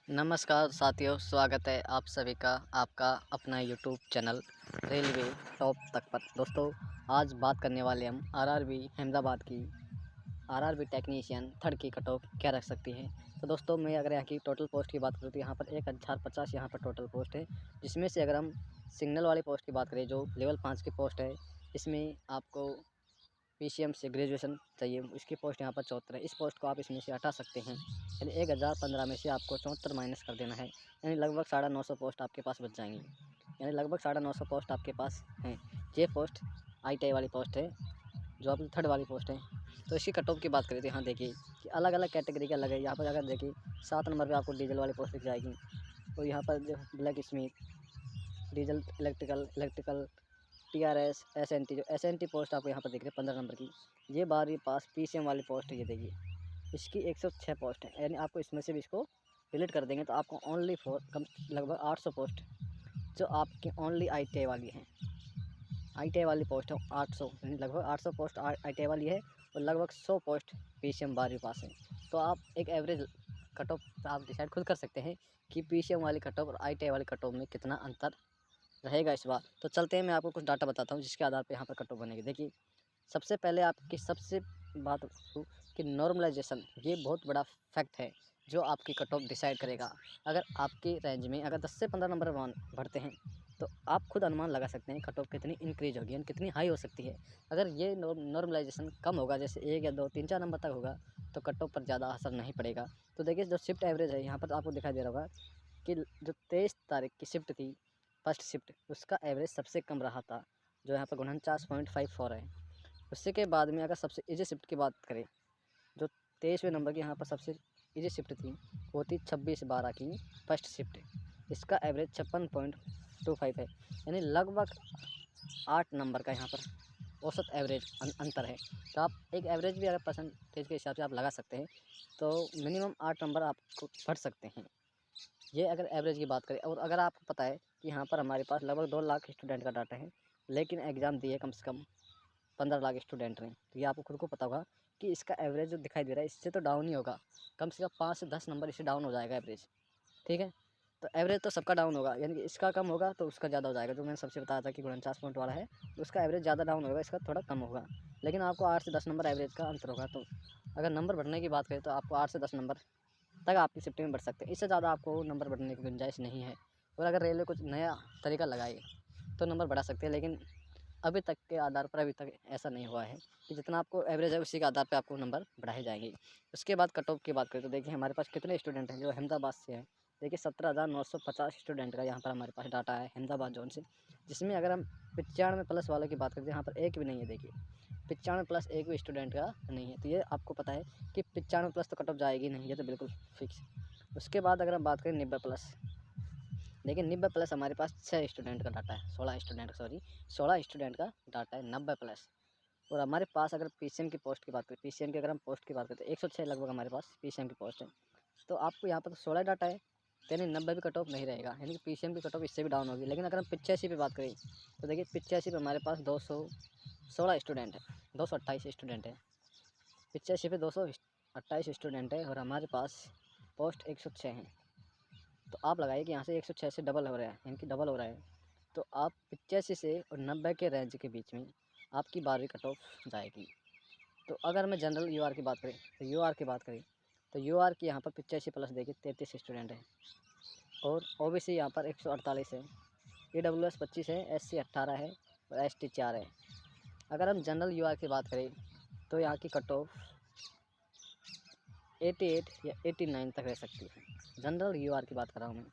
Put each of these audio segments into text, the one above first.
नमस्कार साथियों, स्वागत है आप सभी का आपका अपना यूट्यूब चैनल रेलवे टॉप तक पर। दोस्तों, आज बात करने वाले हम आरआरबी अहमदाबाद की आरआरबी टेक्नीशियन थर्ड की कट ऑफ क्या रख सकती है। तो दोस्तों, मैं अगर यहाँ की टोटल पोस्ट की बात करूँ तो यहाँ पर 1050 यहाँ पर टोटल पोस्ट है, जिसमें से अगर हम सिग्नल वाली पोस्ट की बात करें जो लेवल 5 की पोस्ट है, इसमें आपको पीसीएम से ग्रेजुएशन चाहिए। इसकी पोस्ट यहाँ पर 74 है। इस पोस्ट को आप इसमें से हटा सकते हैं, यानी 1015 में से आपको 74 माइनस कर देना है, यानी लगभग 950 पोस्ट आपके पास बच जाएंगी। यानी लगभग 950 पोस्ट आपके पास हैं। ये पोस्ट आईटीआई वाली पोस्ट है, जो आपकी थर्ड वाली पोस्ट है। तो इसकी कट ऑफ की बात करें तो यहाँ देखिए कि अलग अलग कैटेगरी के अलग है। यहाँ पर अगर देखिए 7 नंबर पर आपको डीजल वाली पोस्ट दिख जाएगी, और यहाँ पर जो black Smith, diesel, electrical, TRS, SNT, जो एसएनटी पोस्ट आपको यहाँ पर दिख रही है 15 नंबर की, ये 12वीं पास पीसीएम वाली पोस्ट है। ये देखिए इसकी 106 पोस्ट है, यानी आपको इसमें से भी इसको डिलीट कर देंगे तो आपको ओनली कम लगभग 800 पोस्ट जो आपकी ओनली आईटीआई वाली है। आईटीआई वाली पोस्ट है 800, यानी लगभग 800 पोस्ट आईटीआई वाली है, और लगभग 100 पोस्ट पीसीएम 12वीं पास है। तो आप एक एवरेज कट ऑफ आप डिसाइड खुद कर सकते हैं कि पीसीएम वाली कट ऑफ और आईटीआई वाली कट ऑफ में कितना अंतर रहेगा इस बार। तो चलते हैं, मैं आपको कुछ डाटा बताता हूँ जिसके आधार पे यहाँ पर कट ऑफ बनेगी। देखिए, सबसे पहले आपकी सबसे बात हो कि नॉर्मलाइजेशन, ये बहुत बड़ा फैक्ट है जो आपकी कट ऑफ डिसाइड करेगा। अगर आपकी रेंज में अगर 10 से 15 नंबर बढ़ते हैं तो आप खुद अनुमान लगा सकते हैं कट ऑफ कितनी इंक्रीज होगी, यानी कितनी हाई हो सकती है। अगर ये नॉर्मलाइजेशन कम होगा, जैसे 1 या 2 3 4 नंबर तक होगा, तो कट ऑफ पर ज़्यादा असर नहीं पड़ेगा। तो देखिए, जो शिफ्ट एवरेज है यहाँ पर आपको दिखाई दे रहा होगा कि जो 23 तारीख की शिफ्ट थी, फर्स्ट शिफ्ट, उसका एवरेज सबसे कम रहा था, जो यहाँ पर 49.54 है। उससे के बाद में अगर सबसे ईजी शिफ्ट की बात करें, जो 23वें नंबर की यहाँ पर सबसे ईजी शिफ्ट थी, वो थी 26/12 की फर्स्ट शिफ्ट। इसका एवरेज 56.25 है, यानी लगभग 8 नंबर का यहाँ पर औसत एवरेज अंतर है। तो आप एक एवरेज भी अगर परसेंटेज के हिसाब से आप लगा सकते हैं, तो मिनिमम 8 नंबर आपको बढ़ सकते हैं। ये अगर एवरेज की बात करें, और अगर आपको पता है कि यहाँ पर हमारे पास लगभग 2 लाख स्टूडेंट का डाटा है, लेकिन एग्ज़ाम दिए कम से कम 15 लाख स्टूडेंट ने, तो ये आपको खुद को पता होगा कि इसका एवरेज जो दिखाई दे रहा है इससे तो डाउन ही होगा, कम से कम 5 से 10 नंबर इससे डाउन हो जाएगा एवरेज। ठीक है, तो एवरेज तो सबका डाउन होगा, यानी कि इसका कम होगा तो उसका ज़्यादा हो जाएगा। जो मैंने सबसे बताया था कि 49 पॉइंट वाला है, तो उसका एवरेज ज़्यादा डाउन होगा, इसका थोड़ा कम होगा, लेकिन आपको 8 से 10 नंबर एवरेज का अंतर होगा। तो अगर नंबर बढ़ने की बात करें तो आपको 8 से 10 नंबर तक आपकी शिफ्टिंग में बढ़ सकते हैं, इससे ज़्यादा आपको नंबर बढ़ने की गुंजाइश नहीं है। और अगर रेलवे कुछ नया तरीका लगाए तो नंबर बढ़ा सकते हैं, लेकिन अभी तक के आधार पर अभी तक ऐसा नहीं हुआ है कि जितना आपको एवरेज है उसी के आधार पे आपको नंबर बढ़ाए जाएंगे। उसके बाद कट ऑफ की बात करें तो देखिए हमारे पास कितने स्टूडेंट हैं जो अहमदाबाद से हैं। देखिए 17,950 स्टूडेंट का यहाँ पर हमारे पास डाटा है अहमदाबाद जोन से, जिसमें अगर हम 95 प्लस वालों की बात करते हैं, यहाँ पर एक भी नहीं है। देखिए 95 प्लस एक भी स्टूडेंट का नहीं है, तो ये आपको पता है कि 95 प्लस तो कट ऑफ जाएगी नहीं, ये तो बिल्कुल फिक्स। उसके बाद अगर हम बात करें 90 प्लस, लेकिन 90 प्लस हमारे पास 6 स्टूडेंट का डाटा है, 16 स्टूडेंट का डाटा है 90 प्लस। और हमारे पास अगर पीसीएम की पोस्ट की बात करें, पीसीएम की अगर हम पोस्ट की बात करते हैं 106 लगभग हमारे पास पीसीएम की पोस्ट है। तो आपको यहाँ पर तो 16 डाटा है, तो यानी 90 भी कट ऑफ नहीं रहेगा, यानी कि पीसीएम की कट ऑफ इससे भी डाउन होगी। लेकिन अगर हम 85 पे बात करें तो देखिए 85 पे हमारे पास 216 स्टूडेंट है, 228 स्टूडेंट है। 85 पे 228 स्टूडेंट है और हमारे पास पोस्ट 106 हैं। तो आप लगाइए कि यहाँ से 106 से डबल हो रहा है, यानी कि डबल हो रहा है। तो आप 85 से और 90 के रेंज के बीच में आपकी 12वीं कट ऑफ जाएगी। तो अगर मैं जनरल यूआर की बात करें तो यूआर की यहाँ पर 85 प्लस देखिए 33 स्टूडेंट है, और ओबीसी यहाँ पर 148 है, ईडब्ल्यूएस 25 है, एससी 18 है और एसटी 4 है। अगर हम जनरल यूआर की बात करें तो यहाँ की कट ऑफ 88 या 89 तक रह सकती है। जनरल यूआर की बात कर रहा हूँ मैं।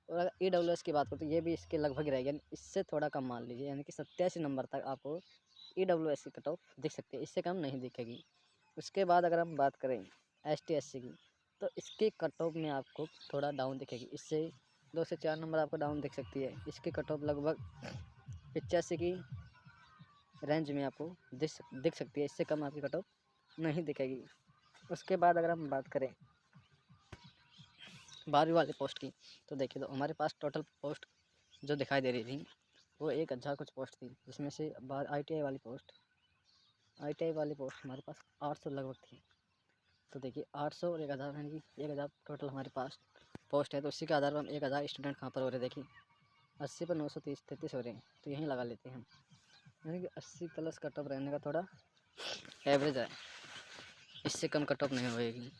और अगर ईडब्ल्यूएस की बात करूँ तो ये भी इसके लगभग रहेगी, यानी इससे थोड़ा कम मान लीजिए, यानी कि 87 नंबर तक आपको ईडब्ल्यूएस की कट ऑफ दिख सकती है, इससे कम नहीं दिखेगी। उसके बाद अगर हम बात करें एसटी एससी की, तो इसकी कट ऑफ में आपको थोड़ा डाउन दिखेगी, इससे 2 से 4 नंबर आपको डाउन दिख सकती है। इसकी कट ऑफ लगभग 85 की रेंज में आपको दिख सकती है, इससे कम आपकी कट ऑफ नहीं दिखेगी। उसके बाद अगर हम बात करें 12वीं वाले पोस्ट की, तो देखिए तो हमारे पास टोटल पोस्ट जो दिखाई दे रही थी वो 1000 कुछ पोस्ट थी, जिसमें से आईटीआई वाली पोस्ट हमारे पास 800 लगभग थी। तो देखिए 800 और 1000 यानी कि 1000 टोटल हमारे पास पोस्ट है। तो इसी के आधार पर हम 1000 स्टूडेंट कहाँ पर हो रहे हैं देखिए 80 पर 930 33 हो रहे हैं। तो यहीं लगा लेते हैं हम, यानी कि 80 प्लस कट ऑफ रहने का थोड़ा एवरेज है, इससे कम कट ऑफ नहीं होएगी।